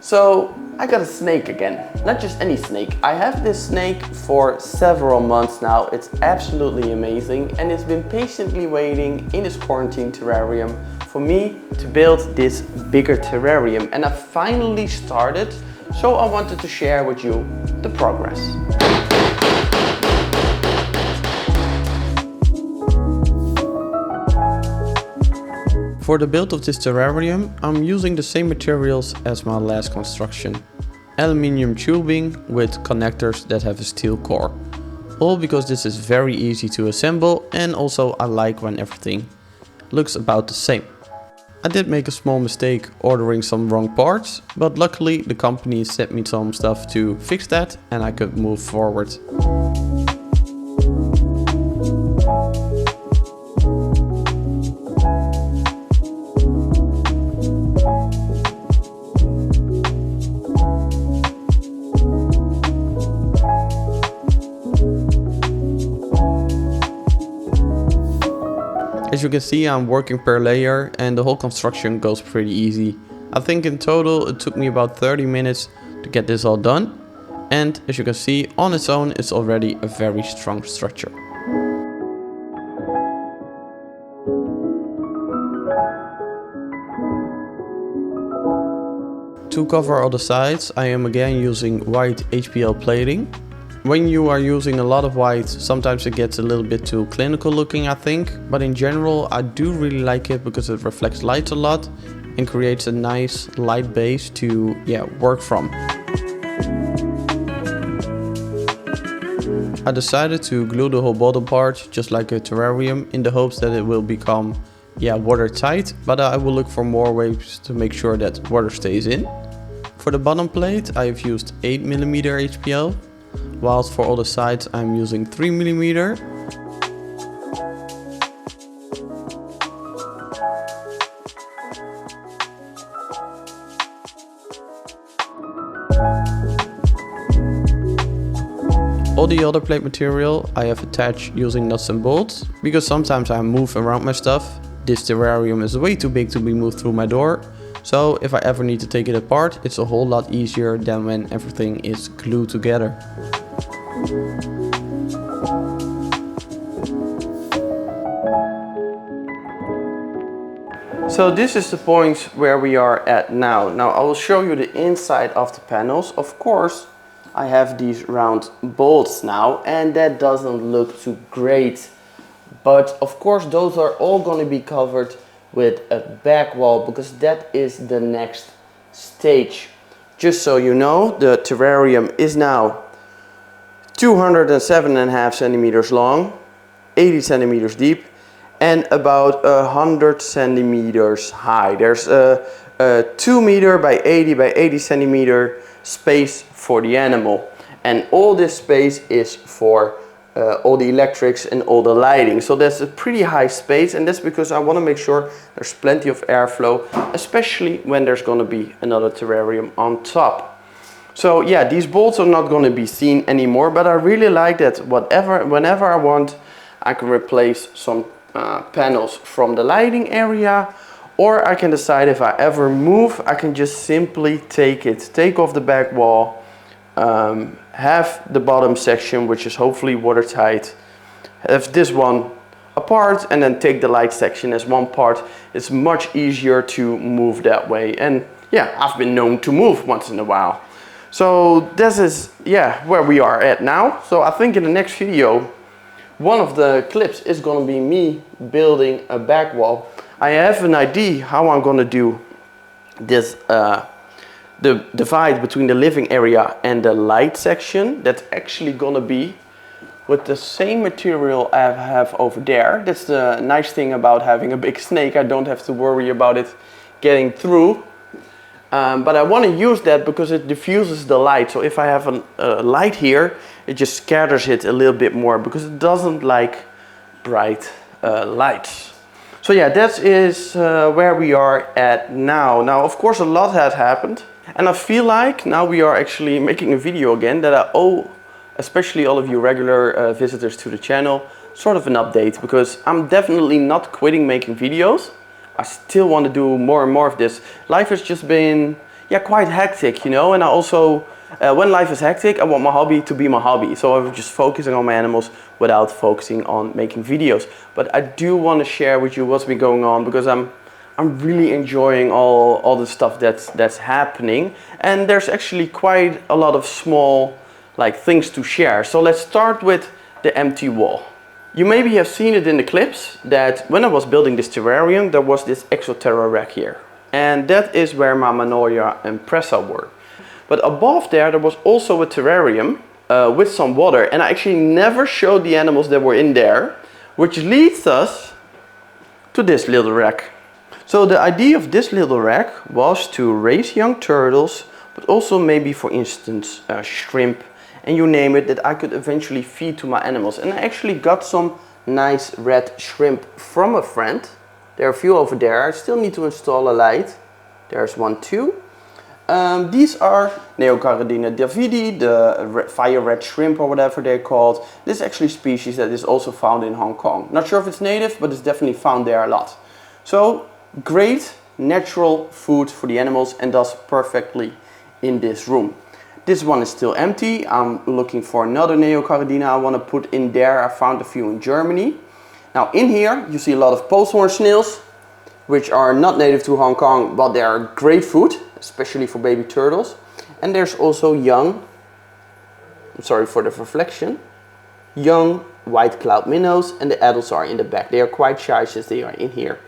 So I got a snake again, not just any snake. I have this snake for several months now. It's absolutely amazing and it's been patiently waiting in this quarantine terrarium for me to build this bigger terrarium, and I finally started, so I wanted to share with you the progress. For the build of this terrarium, I'm using the same materials as my last construction. Aluminium tubing with connectors that have a steel core. All because this is very easy to assemble, and also I like when everything looks about the same. I did make a small mistake ordering some wrong parts, but luckily the company sent me some stuff to fix that and I could move forward. As you can see, I'm working per layer and the whole construction goes pretty easy. I think in total it took me about 30 minutes to get this all done. And as you can see, on its own it's already a very strong structure. To cover all the sides, I am again using white HPL plating. When you are using a lot of white, sometimes it gets a little bit too clinical looking, I think. But in general, I do really like it because it reflects light a lot and creates a nice light base to work from. I decided to glue the whole bottom part, just like a terrarium, in the hopes that it will become watertight. But I will look for more ways to make sure that water stays in. For the bottom plate, I have used 8mm HPL. Whilst for all the sides I'm using 3mm. All the other plate material I have attached using nuts and bolts, because sometimes I move around my stuff. This terrarium is way too big to be moved through my door. So if I ever need to take it apart, it's a whole lot easier than when everything is glued together. So this is the point where we are at now. Now I will show you the inside of the panels. Of course, I have these round bolts now and that doesn't look too great. But of course those are all going to be covered with a back wall because that is the next stage. Just so you know, the terrarium is now 207.5 centimeters long, 80 centimeters deep, and about 100 centimeters high. There's a 2 meter by 80 by 80 centimeter space for the animal, and all this space is for all the electrics and all the lighting. So that's a pretty high space, and that's because I want to make sure there's plenty of airflow, especially when there's going to be another terrarium on top. So yeah, these bolts are not going to be seen anymore, but I really like that whenever I want, I can replace some panels from the lighting area, or I can decide if I ever move, I can just simply take off the back wall, have the bottom section, which is hopefully watertight, have this one apart, and then take the light section as one part. It's much easier to move that way, and yeah, I've been known to move once in a while. So this is where we are at now. So I think in the next video, one of the clips is going to be me building a back wall. I have an idea how I'm going to do this, the divide between the living area and the light section. That's actually going to be with the same material I have over there. That's the nice thing about having a big snake. I don't have to worry about it getting through. But I want to use that because it diffuses the light. So if I have a light here, it just scatters it a little bit more because it doesn't like bright lights. So yeah, that is where we are at now. Now, of course, a lot has happened. And I feel like now we are actually making a video again that I owe, especially all of you regular visitors to the channel, sort of an update, because I'm definitely not quitting making videos. I still want to do more and more of this. Life has just been, yeah, quite hectic, you know. And I also, when life is hectic, I want my hobby to be my hobby. So I'm just focusing on my animals without focusing on making videos. But I do want to share with you what's been going on, because I'm really enjoying all the stuff that's happening. And there's actually quite a lot of small like things to share. So let's start with the empty wall. You maybe have seen it in the clips that when I was building this terrarium, there was this Exoterra rack here. And that is where my Manoia and Pressa were. But above there was also a terrarium with some water. And I actually never showed the animals that were in there, which leads us to this little rack. So the idea of this little rack was to raise young turtles, but also maybe, for instance, shrimp, and you name it, that I could eventually feed to my animals. And I actually got some nice red shrimp from a friend. There are a few over there. I still need to install a light. There's one too. These are Neocaridina davidi, the fire red shrimp or whatever they're called. This is actually a species that is also found in Hong Kong. Not sure if it's native, but it's definitely found there a lot. So great natural food for the animals, and thus perfectly in this room. This one is still empty. I'm looking for another Neocaridina I want to put in there. I found a few in Germany. Now in here you see a lot of posthorn snails, which are not native to Hong Kong, but they are great food, especially for baby turtles. And there's also young, I'm sorry for the reflection, young white cloud minnows, and the adults are in the back. They are quite shy since they are in here.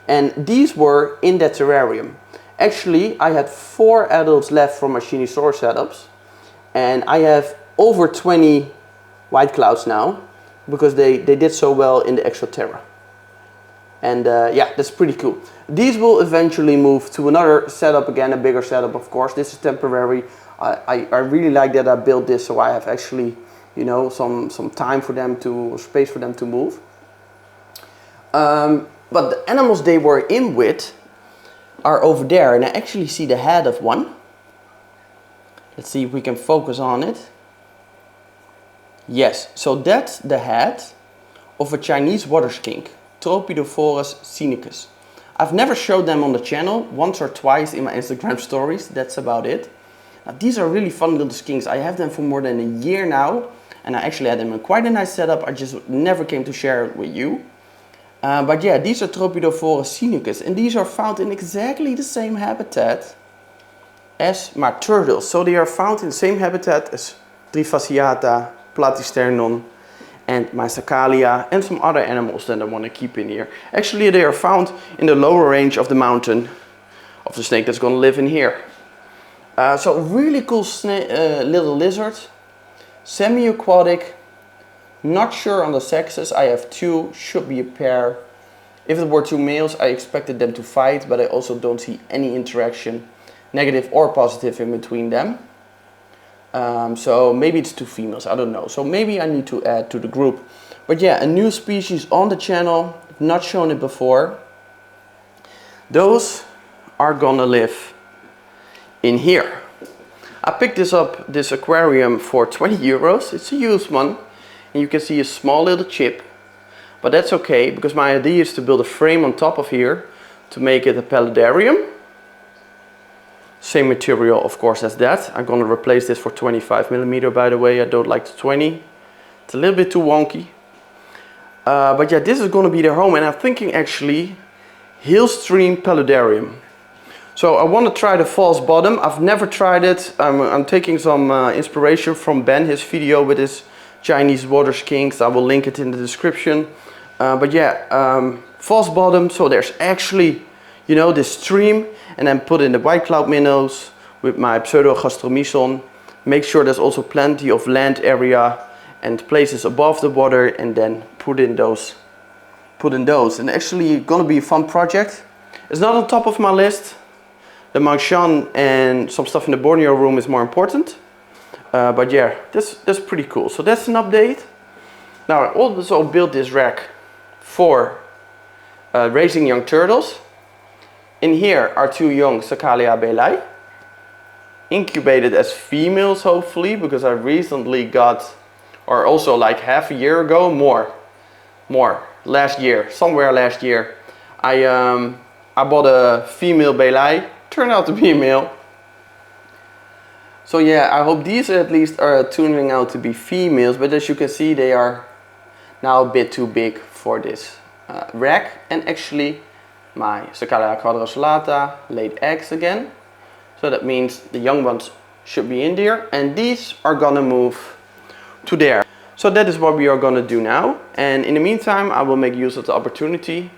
And these were in that terrarium. Actually, I had 4 adults left from my Shinisaurus setups, and I have over 20 white clouds now, because they did so well in the Exoterra. And yeah, that's pretty cool. These will eventually move to another setup again, a bigger setup of course. This is temporary. I really like that I built this, so I have actually, you know, some time for them to, space for them to move. But the animals they were in with are over there, and I actually see the head of one. Let's see if we can focus on it. Yes, so that's the head of a Chinese waterskink, Tropidophorus sinicus. I've never showed them on the channel, once or twice in my Instagram stories, that's about it. Now, these are really fun little skinks. I have them for more than a year now, and I actually had them in quite a nice setup. I just never came to share it with you. But yeah, these are Tropidophorus sinicus, and these are found in exactly the same habitat as my turtles. So they are found in the same habitat as Trifasciata, Platysternon, and my Sacalia, and some other animals that I want to keep in here. Actually, they are found in the lower range of the mountain of the snake that's going to live in here. So really cool little lizard, semi-aquatic. Not sure on the sexes. I have 2, should be a pair. If it were 2 males, I expected them to fight, but I also don't see any interaction, negative or positive, in between them. So maybe it's 2 females, I don't know. So maybe I need to add to the group. But yeah, a new species on the channel, not shown it before. Those are gonna live in here. I picked this aquarium for 20 euros. It's a used one. And you can see a small little chip, but that's okay, because my idea is to build a frame on top of here to make it a paludarium. Same material of course as that. I'm gonna replace this for 25mm, by the way. I don't like the 20. It's a little bit too wonky. But yeah, this is gonna be their home, and I'm thinking actually hill stream paludarium. So I want to try the false bottom. I've never tried it. I'm taking some inspiration from Ben, his video with his Chinese waterskinks. I will link it in the description. But yeah, false bottom, so there's actually, you know, this stream, and then put in the white cloud minnows with my Pseudogastromyson. Make sure there's also plenty of land area and places above the water, and then put in those. And actually gonna be a fun project. It's not on top of my list. The Mangshan and some stuff in the Borneo room is more important. But yeah, that's pretty cool. So that's an update. Now I also built this rack for raising young turtles. In here are 2 young Sacalia bealei, incubated as females hopefully, because I recently got, or also like half a year ago, last year, somewhere last year, I bought a female bealei. Turned out to be a male. So yeah, I hope these at least are tuning out to be females, but as you can see they are now a bit too big for this rack. And actually my Sacalia quadrosolata laid eggs again. So that means the young ones should be in there, and these are gonna move to there. So that is what we are gonna do now. And in the meantime, I will make use of the opportunity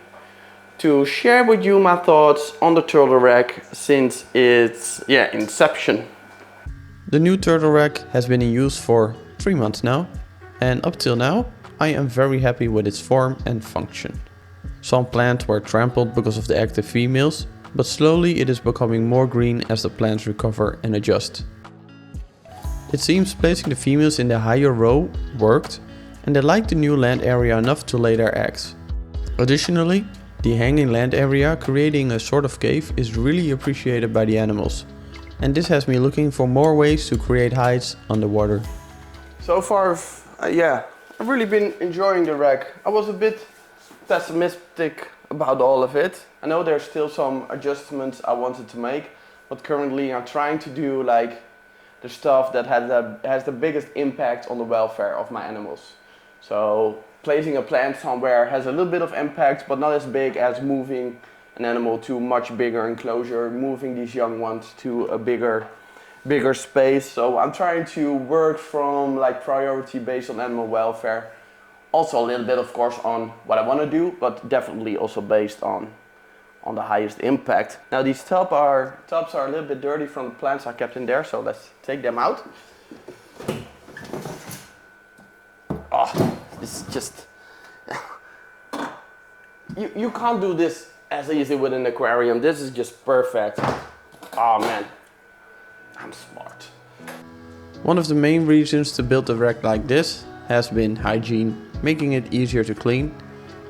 to share with you my thoughts on the turtle rack since its inception. The new turtle rack has been in use for 3 months now, and up till now I am very happy with its form and function. Some plants were trampled because of the active females, but slowly it is becoming more green as the plants recover and adjust. It seems placing the females in the higher row worked, and they like the new land area enough to lay their eggs. Additionally, the hanging land area creating a sort of cave is really appreciated by the animals, and this has me looking for more ways to create hides underwater. So far, I've really been enjoying the rack. I was a bit pessimistic about all of it. I know there's still some adjustments I wanted to make, but currently I'm trying to do like the stuff that has the biggest impact on the welfare of my animals. So placing a plant somewhere has a little bit of impact, but not as big as moving an animal to a much bigger enclosure, moving these young ones to a bigger space. So I'm trying to work from like priority based on animal welfare. Also a little bit of course on what I want to do, but definitely also based on the highest impact. Now these tubs are a little bit dirty from the plants I kept in there, so let's take them out. Oh, this is just... you can't do this as easy with an aquarium. This is just perfect. Oh man, I'm smart. One of the main reasons to build a rack like this has been hygiene, making it easier to clean.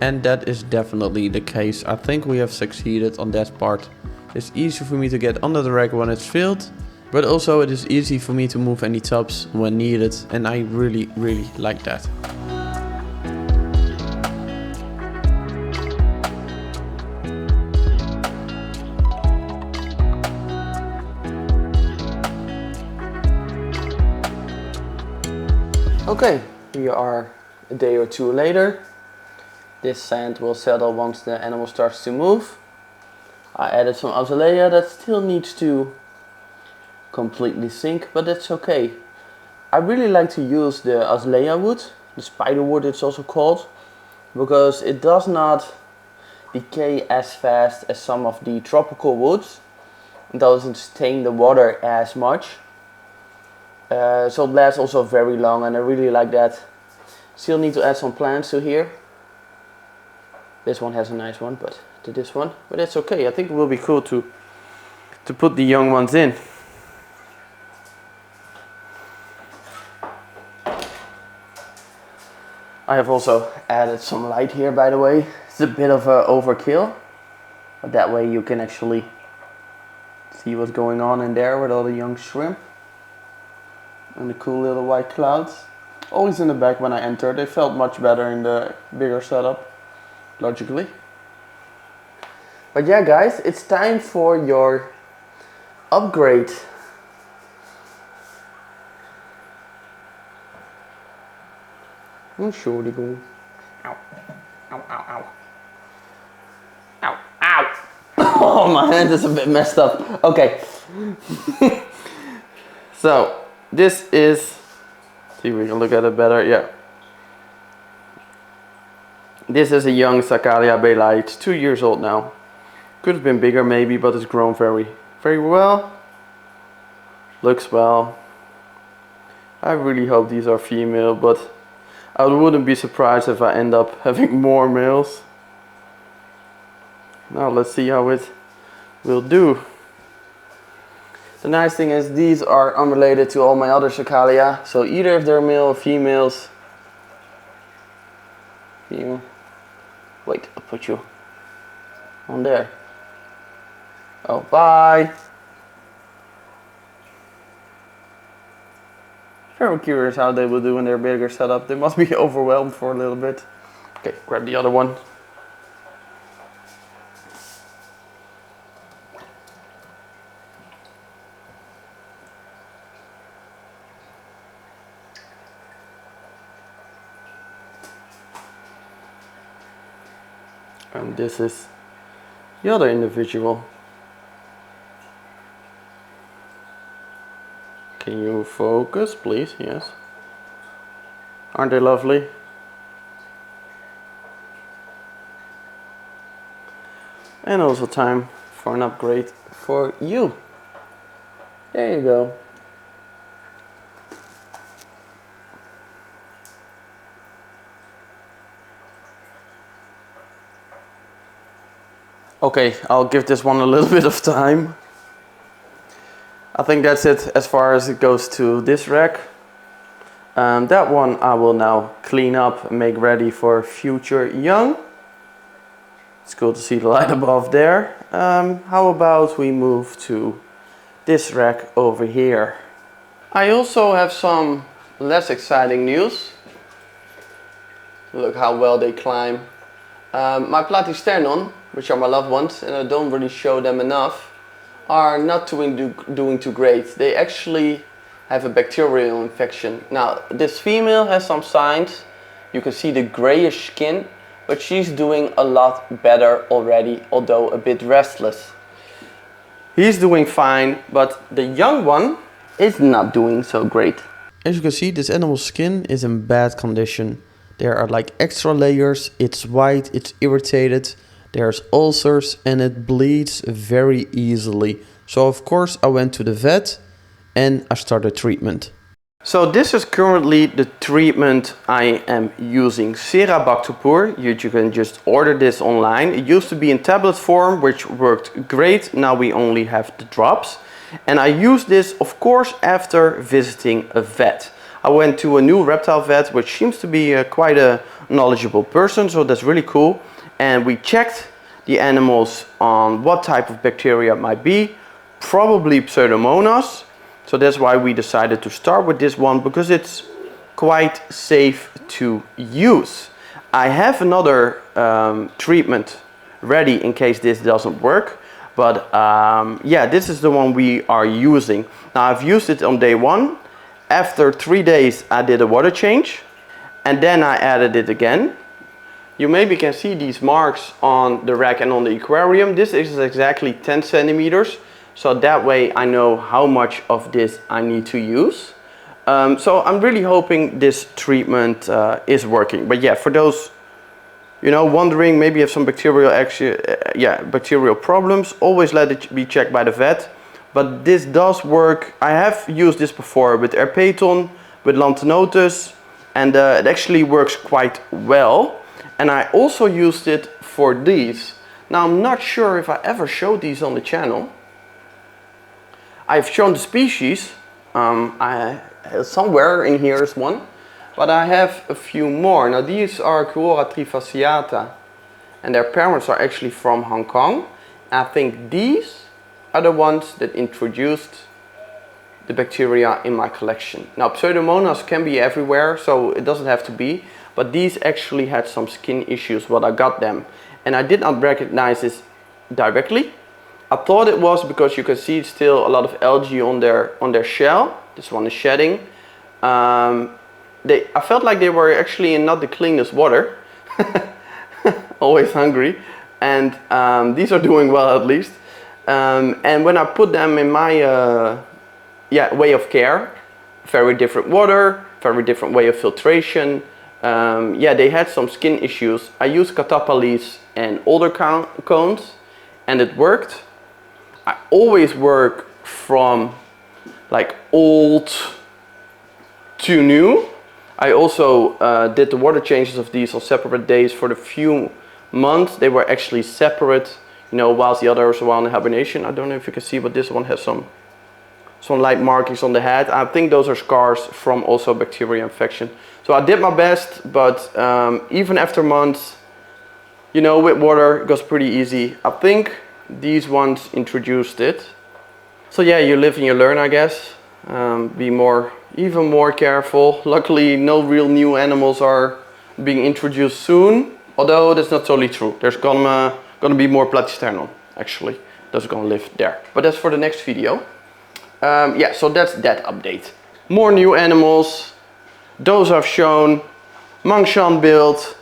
And that is definitely the case. I think we have succeeded on that part. It's easy for me to get under the rack when it's filled, but also it is easy for me to move any tubs when needed, and I really like that. Okay, we are a day or two later. This sand will settle once the animal starts to move. I added some azalea that still needs to completely sink, but that's okay. I really like to use the azalea wood, the spider wood it's also called, because it does not decay as fast as some of the tropical woods. It doesn't stain the water as much. So it lasts also very long, and I really like that. Still need to add some plants to here. This one has a nice one, but to this one, but it's okay. I think it will be cool to put the young ones in. I have also added some light here, by the way. It's a bit of a overkill, but that way you can actually see what's going on in there with all the young shrimp and the cool little white clouds. Always in the back when I entered. They felt much better in the bigger setup, logically. But yeah guys, it's time for your upgrade. Shorty go. Ow. Ow, ow, ow. Ow, ow. Oh, my hand is a bit messed up. Okay. So, this is, see if we can look at it better, yeah. This is a young Sacalia bealei. It's 2 years old now. Could have been bigger maybe, but it's grown very well. Looks well. I really hope these are female, but I wouldn't be surprised if I end up having more males. Now let's see how it will do. The nice thing is these are unrelated to all my other Sacalia, so either if they're male or females. Female. Wait, I'll put you on there. Oh, bye. Very curious how they will do in their bigger setup. They must be overwhelmed for a little bit. Okay, grab the other one. And this is the other individual. Can you focus, please? Yes. Aren't they lovely? And also time for an upgrade for you. There you go. Okay, I'll give this one a little bit of time. I think that's it as far as it goes to this rack. That one I will now clean up and make ready for future young. It's cool to see the light above there. How about we move to this rack over here. I also have some less exciting news. Look how well they climb. My Platysternon, which are my loved ones, and I don't really show them enough, are not doing too great. They actually have a bacterial infection. Now, this female has some signs. You can see the grayish skin, but she's doing a lot better already, although a bit restless. He's doing fine, but the young one is not doing so great. As you can see, this animal's skin is in bad condition. There are like extra layers, it's white, it's irritated, there's ulcers and it bleeds very easily. So of course I went to the vet and I started treatment. So this is currently the treatment I am using, Serabactopur. You can just order this online. It used to be in tablet form, which worked great. Now we only have the drops. And I use this, of course, after visiting a vet. I went to a new reptile vet, which seems to be quite a knowledgeable person, so that's really cool. And we checked the animals on what type of bacteria it might be, probably Pseudomonas. So that's why we decided to start with this one, because it's quite safe to use. I have another treatment ready in case this doesn't work, but yeah, this is the one we are using. Now I've used it on day 1. After 3 days I did a water change and then I added it again. You maybe can see these marks on the rack and on the aquarium. This is exactly 10 centimeters. So that way I know how much of this I need to use. So I'm really hoping this treatment is working. But yeah, for those, you know, wondering, maybe have some bacterial problems, always let it be checked by the vet. But this does work. I have used this before with herpeton, with lanthanotus, and it actually works quite well. And I also used it for these. Now I'm not sure if I ever showed these on the channel. I've shown the species, somewhere in here is one, but I have a few more. Now these are Cuora trifasciata, and their parents are actually from Hong Kong. And I think these are the ones that introduced the bacteria in my collection. Now Pseudomonas can be everywhere, so it doesn't have to be, but these actually had some skin issues when I got them. And I did not recognize this directly. I thought it was because you can see still a lot of algae on their shell. This one is shedding. I felt like they were actually in not the cleanest water. Always hungry. And these are doing well at least. And when I put them in my way of care, very different water, very different way of filtration. They had some skin issues. I used catapales and older cones and it worked. I always work from like old to new. I also did the water changes of these on separate days for the few months. They were actually separate, you know, whilst the others were in hibernation. I don't know if you can see, but this one has some light markings on the head. I think those are scars from also bacteria infection. So I did my best, but even after months, you know, with water it goes pretty easy. I think these ones introduced it. So yeah, you live and you learn, I guess. Be even more careful. Luckily, no real new animals are being introduced soon. Although that's not totally true. There's gonna be more Platysternon, actually. That's gonna live there. But that's for the next video. Yeah, so that's that update. More new animals. Those I've shown. Mangshan build.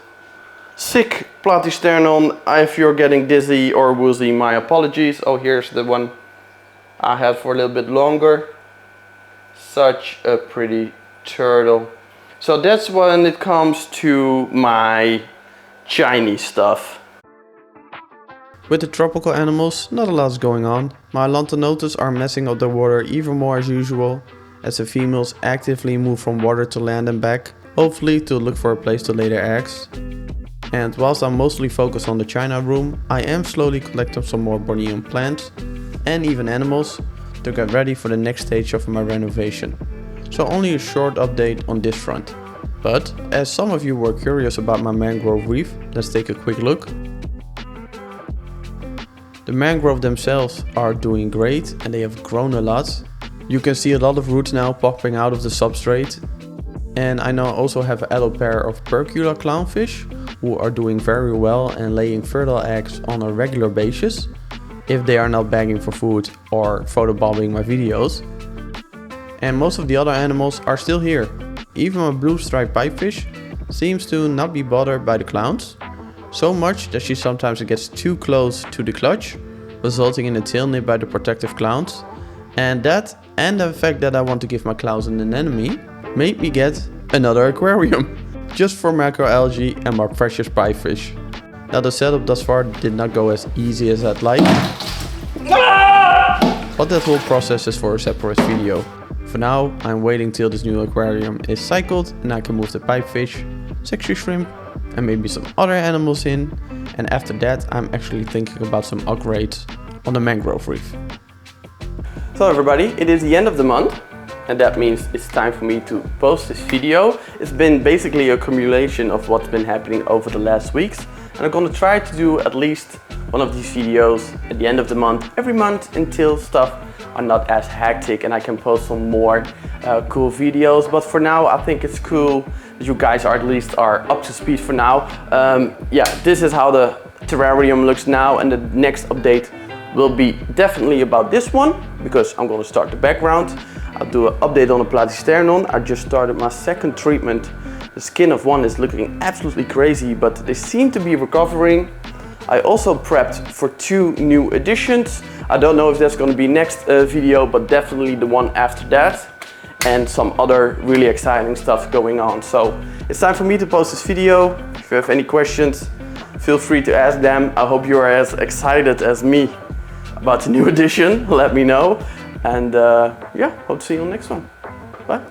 sick Platysternon. If you're getting dizzy or woozy, my apologies. Oh, here's the one I had for a little bit longer. Such a pretty turtle. So that's when it comes to my Chinese stuff. With the tropical animals, not a lot is going on. My Lanthanotus are messing up the water even more as usual, as the females actively move from water to land and back, hopefully to look for a place to lay their eggs. And whilst I'm mostly focused on the China room, I am slowly collecting some more Bornean plants and even animals to get ready for the next stage of my renovation. So only a short update on this front. But as some of you were curious about my mangrove reef, let's take a quick look. The mangrove themselves are doing great and they have grown a lot. You can see a lot of roots now popping out of the substrate. And I now also have an adult pair of percula clownfish who are doing very well and laying fertile eggs on a regular basis, if they are not begging for food or photobombing my videos. And most of the other animals are still here. Even my blue striped pipefish seems to not be bothered by the clowns, so much that she sometimes gets too close to the clutch, resulting in a tail nip by the protective clowns. And that, and the fact that I want to give my clowns an anemone, made me get another aquarium, just for macroalgae and my precious pipefish. Now the setup thus far did not go as easy as I'd like, but that whole process is for a separate video. For now, I'm waiting till this new aquarium is cycled and I can move the pipefish, sexy shrimp and maybe some other animals in. And after that, I'm actually thinking about some upgrades on the mangrove reef. So everybody, it is the end of the month. And that means it's time for me to post this video. It's been basically a accumulation of what's been happening over the last weeks. And I'm gonna try to do at least one of these videos at the end of the month, every month, until stuff are not as hectic and I can post some more cool videos. But for now, I think it's cool that you guys are at least up to speed for now. Yeah, this is how the terrarium looks now, and the next update will be definitely about this one, because I'm gonna start the background. I'll do an update on the Platysternon. I just started my second treatment. The skin of one is looking absolutely crazy, but they seem to be recovering. I also prepped for 2 new additions. I don't know if that's going to be next video, but definitely the one after that. And some other really exciting stuff going on. So it's time for me to post this video. If you have any questions, feel free to ask them. I hope you are as excited as me about the new addition. Let me know. And yeah, hope to see you on the next one. Bye.